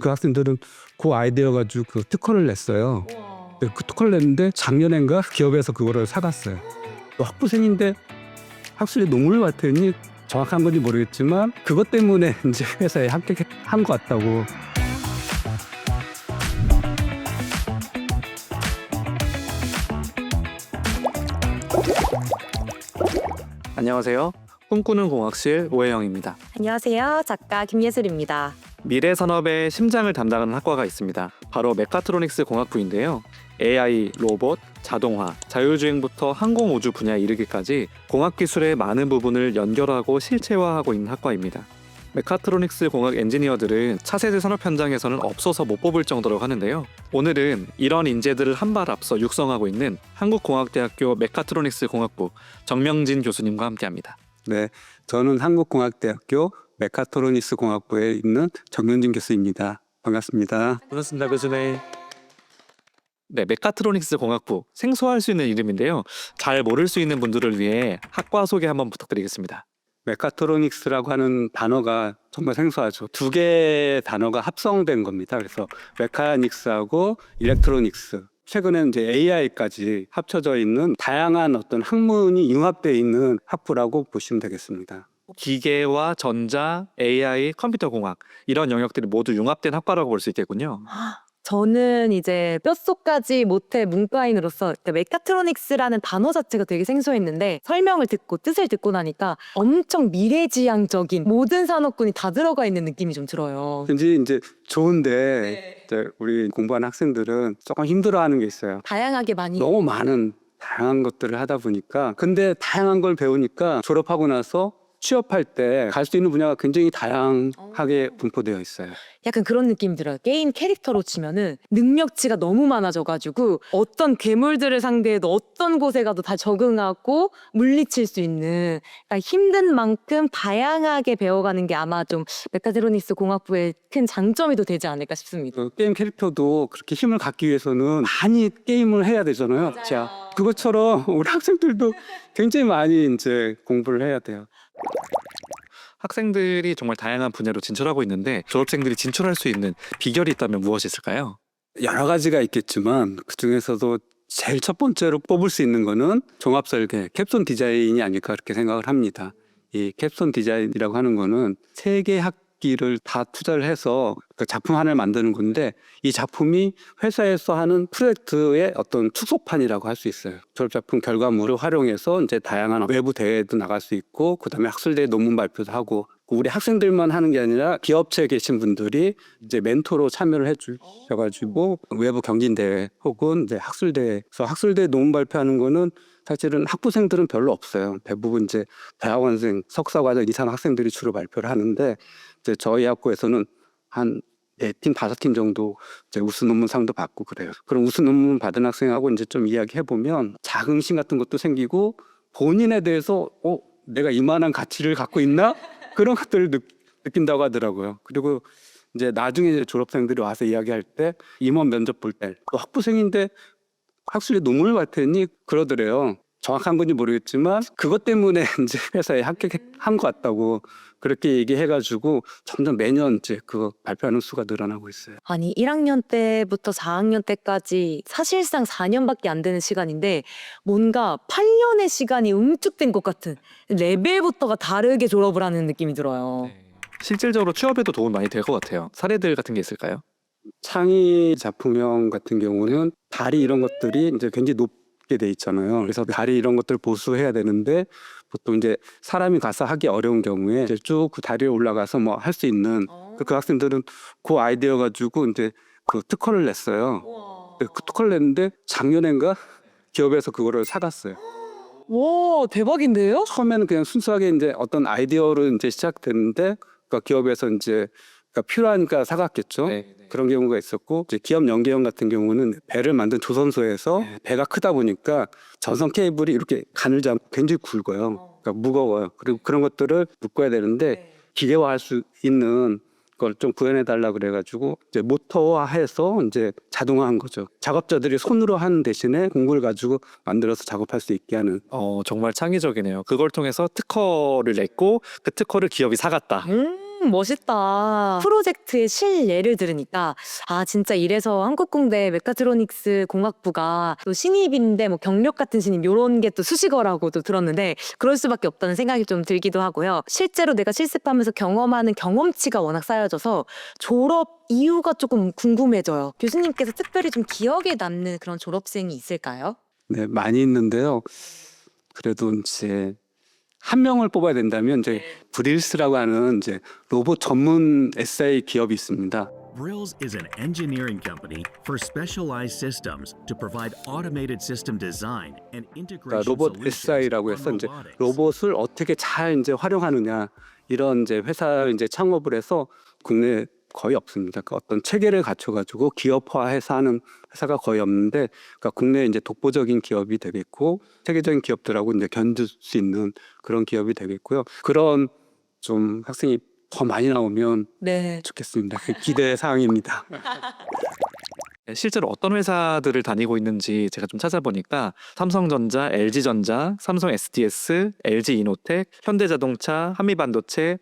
그 학생들은 그 아이디어 가지고 그 특허를 냈어요. 그 특허를 냈는데 작년엔가 기업에서 그거를 사갔어요. 또 학부생인데 학술에 논문을 봤더니 정확한 건지 모르겠지만 그것 때문에 이제 회사에 합격한 것 같다고. 안녕하세요. 꿈꾸는 공학실 오해영입니다. 안녕하세요. 작가 김예슬입니다. 미래 산업의 심장을 담당하는 학과가 있습니다. 바로 메카트로닉스 공학부인데요. AI, 로봇, 자동화, 자율주행부터 항공우주 분야에 이르기까지 공학기술의 많은 부분을 연결하고 실체화하고 있는 학과입니다. 메카트로닉스 공학 엔지니어들은 차세대 산업 현장에서는 없어서 못 뽑을 정도라고 하는데요. 오늘은 이런 인재들을 한 발 앞서 육성하고 있는 한국공학대학교 메카트로닉스 공학부 정명진 교수님과 함께합니다. 네, 저는 한국공학대학교 메카트로닉스 공학부에 있는 정명진 교수입니다. 반갑습니다. 반갑습니다, 교수님. 네, 메카트로닉스 공학부, 생소할 수 있는 이름인데요. 잘 모를 수 있는 분들을 위해 학과 소개 한번 부탁드리겠습니다. 메카트로닉스라고 하는 단어가 정말 생소하죠. 두 개의 단어가 합성된 겁니다. 그래서 메카닉스하고 일렉트로닉스. 최근에는 이제 AI까지 합쳐져 있는 다양한 어떤 학문이 융합되어 있는 학부라고 보시면 되겠습니다. 기계와 전자, AI, 컴퓨터 공학 이런 영역들이 모두 융합된 학과라고 볼 수 있겠군요. 저는 이제 뼛속까지 모태 문과인으로서 메카트로닉스라는 단어 자체가 되게 생소했는데 설명을 듣고 뜻을 듣고 나니까 엄청 미래지향적인 모든 산업군이 다 들어가 있는 느낌이 좀 들어요. 왠지 이제 좋은데 이제 우리 공부하는 학생들은 조금 힘들어하는 게 있어요. 다양하게 많이 너무 많은 다양한 것들을 하다 보니까 근데 다양한 걸 배우니까 졸업하고 나서 취업할 때 갈 수 있는 분야가 굉장히 다양하게 분포되어 있어요. 약간 그런 느낌이 들어요. 게임 캐릭터로 치면은 능력치가 너무 많아져가지고 어떤 괴물들을 상대해도 어떤 곳에 가도 다 적응하고 물리칠 수 있는, 그러니까 힘든 만큼 다양하게 배워가는 게 아마 좀 메카트로닉스 공학부의 큰 장점이 또 되지 않을까 싶습니다. 그 게임 캐릭터도 그렇게 힘을 갖기 위해서는 많이 게임을 해야 되잖아요. 자, 그것처럼 우리 학생들도 굉장히 많이 이제 공부를 해야 돼요. 학생들이 정말 다양한 분야로 진출하고 있는데 졸업생들이 진출할 수 있는 비결이 있다면 무엇이 있을까요? 여러 가지가 있겠지만 그 중에서도 제일 첫 번째로 뽑을 수 있는 거는 종합 설계, 캡손 디자인이 아닐까 그렇게 생각을 합니다. 이 캡손 디자인이라고 하는 거는 세 개 학기를 다 투자를 해서 그 작품 하나를 만드는 건데 이 작품이 회사에서 하는 프로젝트의 어떤 축소판이라고 할 수 있어요. 졸업작품 결과물을 활용해서 이제 다양한 외부 대회도 나갈 수 있고 그다음에 학술대 논문 발표도 하고 우리 학생들만 하는 게 아니라 기업체에 계신 분들이 이제 멘토로 참여를 해주셔가지고 외부 경진대회 혹은 이제 학술대에서 학술대 논문 발표하는 거는 사실은 학부생들은 별로 없어요. 대부분 이제 대학원생, 석사과정 이상 학생들이 주로 발표를 하는데 이제 저희 학교에서는 한 4팀, 5팀 정도 이제 우수 논문상도 받고 그래요. 그럼 우수 논문 받은 학생하고 이제 좀 이야기해 보면 자긍심 같은 것도 생기고 본인에 대해서 내가 이만한 가치를 갖고 있나? 그런 것들을 느낀다고 하더라고요. 그리고 이제 나중에 졸업생들이 와서 이야기할 때 임원 면접 볼 때 또 학부생인데 학술에 논문을 봤더니 그러더래요. 정확한 건지 모르겠지만 그것 때문에 이제 회사에 합격한 것 같다고 그렇게 얘기해가지고 점점 매년 이제 그거 발표하는 수가 늘어나고 있어요. 아니 1학년 때부터 4학년 때까지 사실상 4년밖에 안 되는 시간인데 뭔가 8년의 시간이 응축된 것 같은, 레벨부터가 다르게 졸업을 하는 느낌이 들어요. 실질적으로 취업에도 도움이 많이 될 것 같아요. 사례들 같은 게 있을까요? 창의 작품형 같은 경우는 다리 이런 것들이 이제 굉장히 높게 돼 있잖아요. 그래서 다리 이런 것들 보수해야 되는데 보통 이제 사람이 가서 하기 어려운 경우에 이제 쭉 그 다리에 올라가서 뭐 할 수 있는 그 학생들은 그 아이디어 가지고 이제 그 특허를 냈어요. 그 특허를 냈는데 작년엔가 기업에서 그거를 사갔어요. 와, 대박인데요? 처음에는 그냥 순수하게 이제 어떤 아이디어로 이제 시작됐는데 그러니까 기업에서 이제 그러니까 필요하니까 사갔겠죠. 그런 경우가 있었고 이제 기업 연계형 같은 경우는 배를 만든 조선소에서 배가 크다 보니까 전선 케이블이 이렇게 가늘지 않고 굉장히 굵어요. 그러니까 무거워요. 그리고 그런 것들을 묶어야 되는데 기계화할 수 있는 걸 좀 구현해 달라 그래가지고 이제 모터화해서 이제 자동화한 거죠. 작업자들이 손으로 하는 대신에 공구를 가지고 만들어서 작업할 수 있게 하는. 정말 창의적이네요. 그걸 통해서 특허를 냈고 그 특허를 기업이 사갔다. 멋있다. 프로젝트의 실예를 들으니까 아 진짜 이래서 한국공대 메카트로닉스 공학부가 또 신입인데 뭐 경력 같은 신입 요런 게 또 수식어라고도 들었는데 그럴 수밖에 없다는 생각이 좀 들기도 하고요. 실제로 내가 실습하면서 경험하는 경험치가 워낙 쌓여져서 졸업 이유가 조금 궁금해져요. 교수님께서 특별히 좀 기억에 남는 그런 졸업생이 있을까요? 네, 많이 있는데요. 그래도 이제 한 명을 뽑아야 된다면 이제 브릴스라고 하는 이제 로봇 전문 SI 기업이 있습니다. Brills is an engineering company for specialized systems to provide automated system design and integration 그러니까 로봇 solutions SI라고 on 해서 이제 robotics. 로봇을 어떻게 잘 이제 활용하느냐 이런 이제 회사를 이제 창업을 해서 국내에 거의 없습니다. 그러니까 어떤 체계를 갖춰가지고 기업화해서 하는 회사가 거의 없는데, 그러니까 국내 이제 독보적인 기업이 되겠고 세계적인 기업들하고 이제 견줄 수 있는 그런 기업이 되겠고요. 그런 좀 학생이 더 많이 나오면 네. 좋겠습니다. 기대 사항입니다. 실제로 어떤 회사들을 다니고 있는지 제가 좀 찾아보니까 삼성전자, LG전자, 삼성 SDS, LG이노텍, 현대자동차, 한미반도체,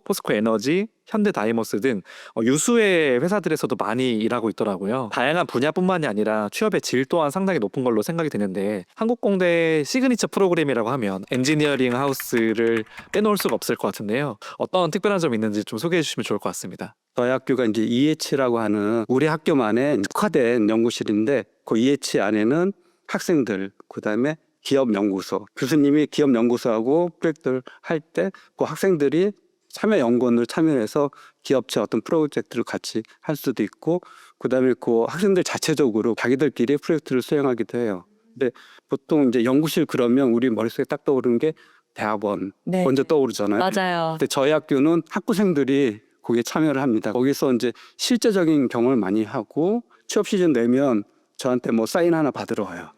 포스코에너지, 현대다이머스 등 유수의 회사들에서도 많이 일하고 있더라고요. 다양한 분야뿐만이 아니라 취업의 질 또한 상당히 높은 걸로 생각이 되는데 한국공대 시그니처 프로그램이라고 하면 엔지니어링 하우스를 빼놓을 수가 없을 것 같은데요. 어떤 특별한 점이 있는지 좀 소개해 주시면 좋을 것 같습니다. 저희 학교가 이제 EH라고 하는 우리 학교만의 특화된 연구실인데 그 EH 안에는 학생들, 그다음에 기업 연구소, 교수님이 기업 연구소하고 프로젝트를 할 때 그 학생들이 참여 연구원을 참여해서 기업체 어떤 프로젝트를 같이 할 수도 있고, 그다음에 그 학생들 자체적으로 자기들끼리 프로젝트를 수행하기도 해요. 근데 보통 이제 연구실 그러면 우리 머릿속에 딱 떠오르는 게 대학원 네. 먼저 떠오르잖아요. 맞아요. 근데 저희 학교는 학부생들이 거기에 참여를 합니다. 거기서 이제 실제적인 경험을 많이 하고 취업 시즌 되면 저한테 뭐 사인 하나 받으러 와요.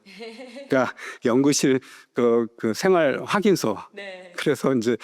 그러니까 연구실 그 생활 확인서. 네. 그래서 이제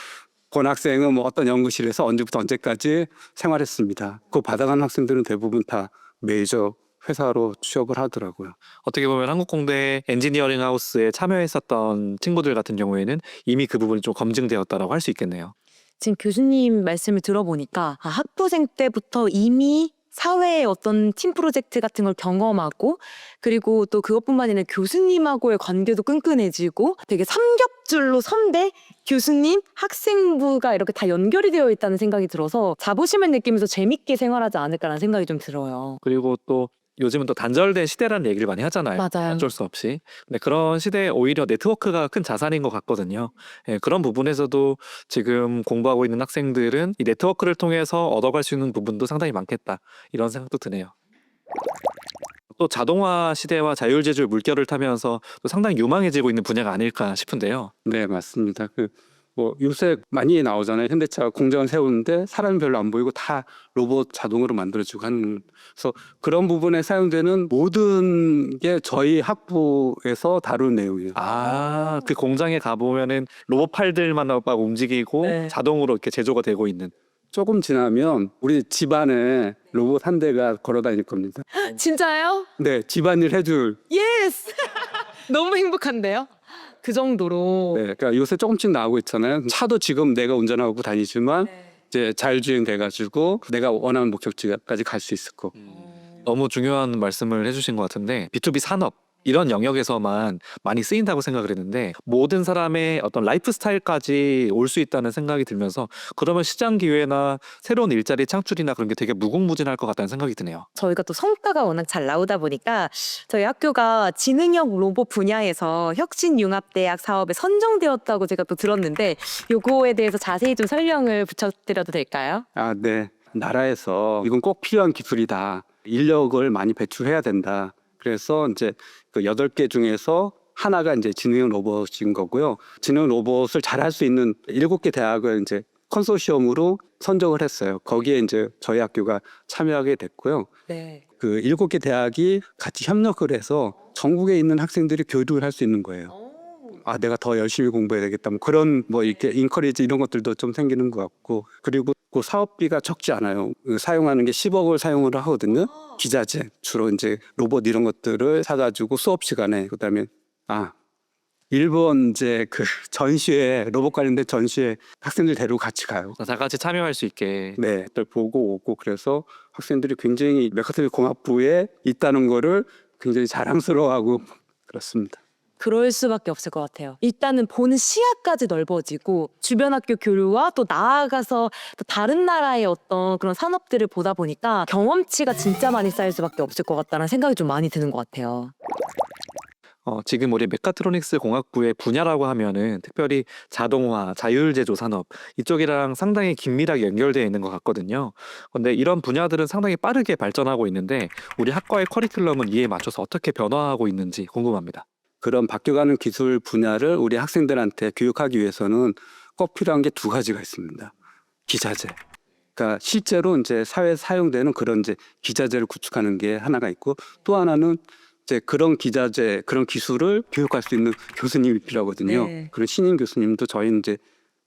본 학생은 뭐 어떤 연구실에서 언제부터 언제까지 생활했습니다. 그 받아간 학생들은 대부분 다 메이저 회사로 취업을 하더라고요. 어떻게 보면 한국공대 엔지니어링 하우스에 참여했었던 친구들 같은 경우에는 이미 그 부분이 좀 검증되었다라고 할 수 있겠네요. 지금 교수님 말씀을 들어보니까 학부생 때부터 이미 사회의 어떤 팀 프로젝트 같은 걸 경험하고 그리고 또 그것뿐만 아니라 교수님하고의 관계도 끈끈해지고 되게 삼겹줄로 선배, 교수님, 학생부가 이렇게 다 연결이 되어 있다는 생각이 들어서 자부심을 느끼면서 재밌게 생활하지 않을까라는 생각이 좀 들어요. 그리고 또 요즘은 또 단절된 시대라는 얘기를 많이 하잖아요. 맞아요. 어쩔 수 없이. 근데 그런 시대에 오히려 네트워크가 큰 자산인 것 같거든요. 예, 그런 부분에서도 지금 공부하고 있는 학생들은 이 네트워크를 통해서 얻어갈 수 있는 부분도 상당히 많겠다. 이런 생각도 드네요. 또 자동화 시대와 자율제조의 물결을 타면서 또 상당히 유망해지고 있는 분야가 아닐까 싶은데요. 네, 맞습니다. 뭐 요새 많이 나오잖아요. 현대차가 공장을 세우는데 사람이 별로 안 보이고 다 로봇 자동으로 만들어지고 하는. 그래서 그런 부분에 사용되는 모든 게 저희 학부에서 다룬 내용이에요. 그 공장에 가보면은 로봇 팔들만 막 움직이고 네. 자동으로 이렇게 제조가 되고 있는. 조금 지나면 우리 집안에 로봇 한 대가 걸어 다닐 겁니다. 진짜요? 네, 집안일 해줄. 예스! 너무 행복한데요? 그 정도로. 네, 그러니까 요새 조금씩 나오고 있잖아요. 차도 지금 내가 운전하고 다니지만 이제 자율주행 돼가지고 내가 원하는 목적지까지 갈 수 있을 거. 너무 중요한 말씀을 해주신 것 같은데 B2B 산업 이런 영역에서만 많이 쓰인다고 생각을 했는데 모든 사람의 어떤 라이프 스타일까지 올 수 있다는 생각이 들면서 그러면 시장 기회나 새로운 일자리 창출이나 그런 게 되게 무궁무진할 것 같다는 생각이 드네요. 저희가 또 성과가 워낙 잘 나오다 보니까 저희 학교가 지능형 로봇 분야에서 혁신융합대학 사업에 선정되었다고 제가 또 들었는데 요거에 대해서 자세히 좀 설명을 붙여드려도 될까요? 아, 네. 나라에서 이건 꼭 필요한 기술이다. 인력을 많이 배출해야 된다. 그래서 이제 그 8개 중에서 하나가 이제 지능형 로봇인 거고요. 지능 로봇을 잘 할 수 있는 7개 대학을 이제 컨소시엄으로 선정을 했어요. 거기에 이제 저희 학교가 참여하게 됐고요. 네. 그 7개 대학이 같이 협력을 해서 전국에 있는 학생들이 교류를 할 수 있는 거예요. 아, 내가 더 열심히 공부해야 되겠다. 뭐 그런 뭐 이렇게 인커리지 이런 것들도 좀 생기는 것 같고, 그리고 그 사업비가 적지 않아요. 사용하는 게 10억을 사용을 하거든요. 기자재 주로 이제 로봇 이런 것들을 사가지고 수업 시간에 그다음에 일본 이제 그 전시회 로봇 관련된 전시회 학생들 데리고 같이 가요. 다 같이 참여할 수 있게. 네, 또 보고 오고 그래서 학생들이 굉장히 메카트로닉 공학부에 있다는 거를 굉장히 자랑스러워하고 그렇습니다. 그럴 수밖에 없을 것 같아요. 일단은 보는 시야까지 넓어지고 주변 학교 교류와 또 나아가서 또 다른 나라의 어떤 그런 산업들을 보다 보니까 경험치가 진짜 많이 쌓일 수밖에 없을 것 같다는 생각이 좀 많이 드는 것 같아요. 지금 우리 메카트로닉스 공학부의 분야라고 하면은 특별히 자동화, 자율제조 산업 이쪽이랑 상당히 긴밀하게 연결되어 있는 것 같거든요. 근데 이런 분야들은 상당히 빠르게 발전하고 있는데 우리 학과의 커리큘럼은 이에 맞춰서 어떻게 변화하고 있는지 궁금합니다. 그런 바뀌어가는 기술 분야를 우리 학생들한테 교육하기 위해서는 꼭 필요한 게 두 가지가 있습니다. 기자재. 그러니까 실제로 이제 사회에 사용되는 그런 이제 기자재를 구축하는 게 하나가 있고 또 하나는 이제 그런 기자재, 그런 기술을 교육할 수 있는 교수님이 필요하거든요. 네. 그런 신임 교수님도 저희 이제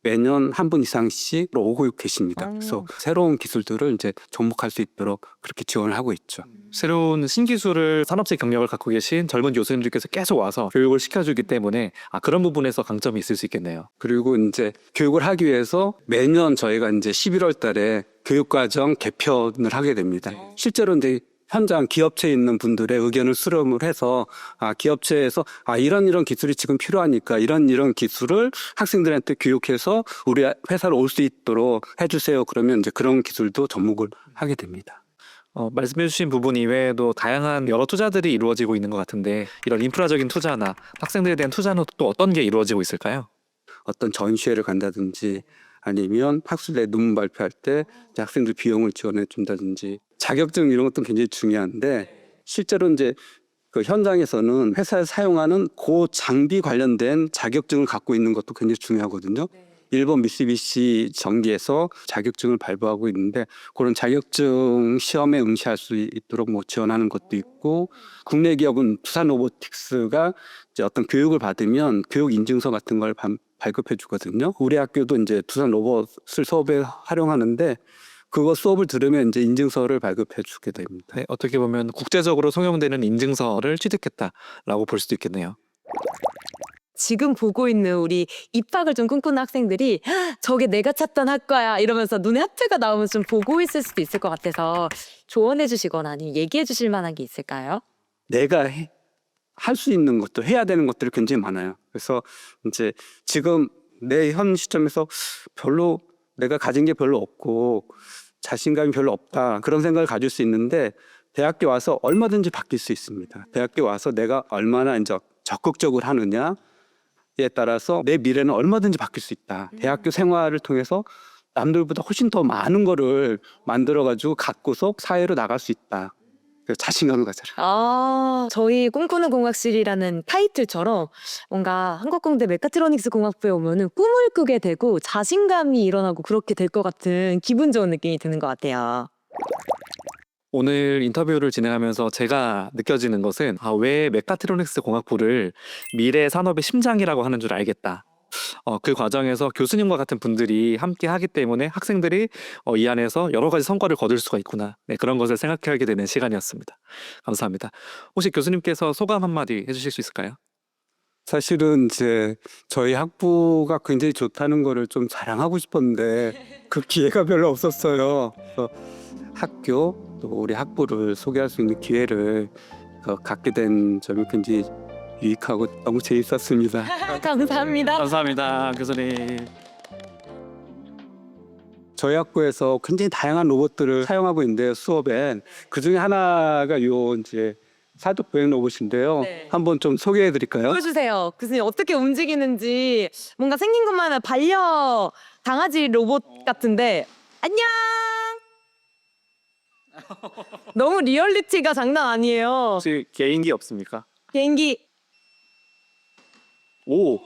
매년 한 분 이상씩 오고 계십니다. 아. 그래서 새로운 기술들을 이제 접목할 수 있도록 그렇게 지원을 하고 있죠. 새로운 신기술을 산업적 경력을 갖고 계신 젊은 교수님들께서 계속 와서 교육을 시켜주기 때문에 그런 부분에서 강점이 있을 수 있겠네요. 그리고 이제 교육을 하기 위해서 매년 저희가 이제 11월 달에 교육과정 개편을 하게 됩니다. 실제로 이제 현장 기업체에 있는 분들의 의견을 수렴을 해서 기업체에서 이런 기술이 지금 필요하니까 이런 기술을 학생들한테 교육해서 우리 회사로 올 수 있도록 해주세요. 그러면 이제 그런 기술도 접목을 하게 됩니다. 말씀해주신 부분 이외에도 다양한 여러 투자들이 이루어지고 있는 것 같은데 이런 인프라적인 투자나 학생들에 대한 투자는 또 어떤 게 이루어지고 있을까요? 어떤 전시회를 간다든지 아니면 학술대 논문 발표할 때 이제 학생들 비용을 지원해 준다든지 자격증 이런 것도 굉장히 중요한데 실제로 이제 그 현장에서는 회사에 사용하는 그 장비 관련된 자격증을 갖고 있는 것도 굉장히 중요하거든요. 일본 미쓰비시 전기에서 자격증을 발부하고 있는데 그런 자격증 시험에 응시할 수 있도록 뭐 지원하는 것도 있고 국내 기업은 두산 로보틱스가 이제 어떤 교육을 받으면 교육 인증서 같은 걸 발급해 주거든요. 우리 학교도 이제 두산 로봇을 수업에 활용하는데 그거 수업을 들으면 이제 인증서를 발급해 주게 됩니다. 네, 어떻게 보면 국제적으로 통용되는 인증서를 취득했다라고 볼 수도 있겠네요. 지금 보고 있는 우리 입학을 좀 꿈꾸는 학생들이 저게 내가 찾던 학과야 이러면서 눈에 하트가 나오면 좀 보고 있을 수도 있을 것 같아서 조언해 주시거나 아니면 얘기해 주실 만한 게 있을까요? 내가 할 수 있는 것도 해야 되는 것들이 굉장히 많아요. 그래서 이제 지금 내 현 시점에서 별로 내가 가진 게 별로 없고 자신감이 별로 없다 그런 생각을 가질 수 있는데 대학교 와서 얼마든지 바뀔 수 있습니다. 대학교 와서 내가 얼마나 이제 적극적으로 하느냐에 따라서 내 미래는 얼마든지 바뀔 수 있다. 대학교 생활을 통해서 남들보다 훨씬 더 많은 거를 만들어가지고 갖고서 사회로 나갈 수 있다. 그래서 자신감을 가져라. 저희 꿈꾸는 공학실이라는 타이틀처럼 뭔가 한국공대 메카트로닉스 공학부에 오면은 꿈을 꾸게 되고 자신감이 일어나고 그렇게 될 것 같은 기분 좋은 느낌이 드는 것 같아요. 오늘 인터뷰를 진행하면서 제가 느껴지는 것은 왜 메카트로닉스 공학부를 미래 산업의 심장이라고 하는 줄 알겠다. 그 과정에서 교수님과 같은 분들이 함께 하기 때문에 학생들이 이 안에서 여러 가지 성과를 거둘 수가 있구나. 네, 그런 것을 생각하게 되는 시간이었습니다. 감사합니다. 혹시 교수님께서 소감 한마디 해주실 수 있을까요? 사실은 이제 저희 학부가 굉장히 좋다는 거를 좀 자랑하고 싶었는데 그 기회가 별로 없었어요. 그래서 학교 또 우리 학부를 소개할 수 있는 기회를 갖게 된 점이 굉장히 유익하고 너무 재밌었습니다. 감사합니다. 감사합니다, 교수님. 저희 학부에서 굉장히 다양한 로봇들을 사용하고 있는데 수업엔 그 중에 하나가 요 이제 사족 보행 로봇인데요. 네. 한번 좀 소개해 드릴까요? 보여주세요. 교수님 어떻게 움직이는지 뭔가 생긴 것만 하면 반려 강아지 로봇 같은데 안녕. 너무 리얼리티가 장난 아니에요. 혹시 개인기 없습니까? 비행기 오.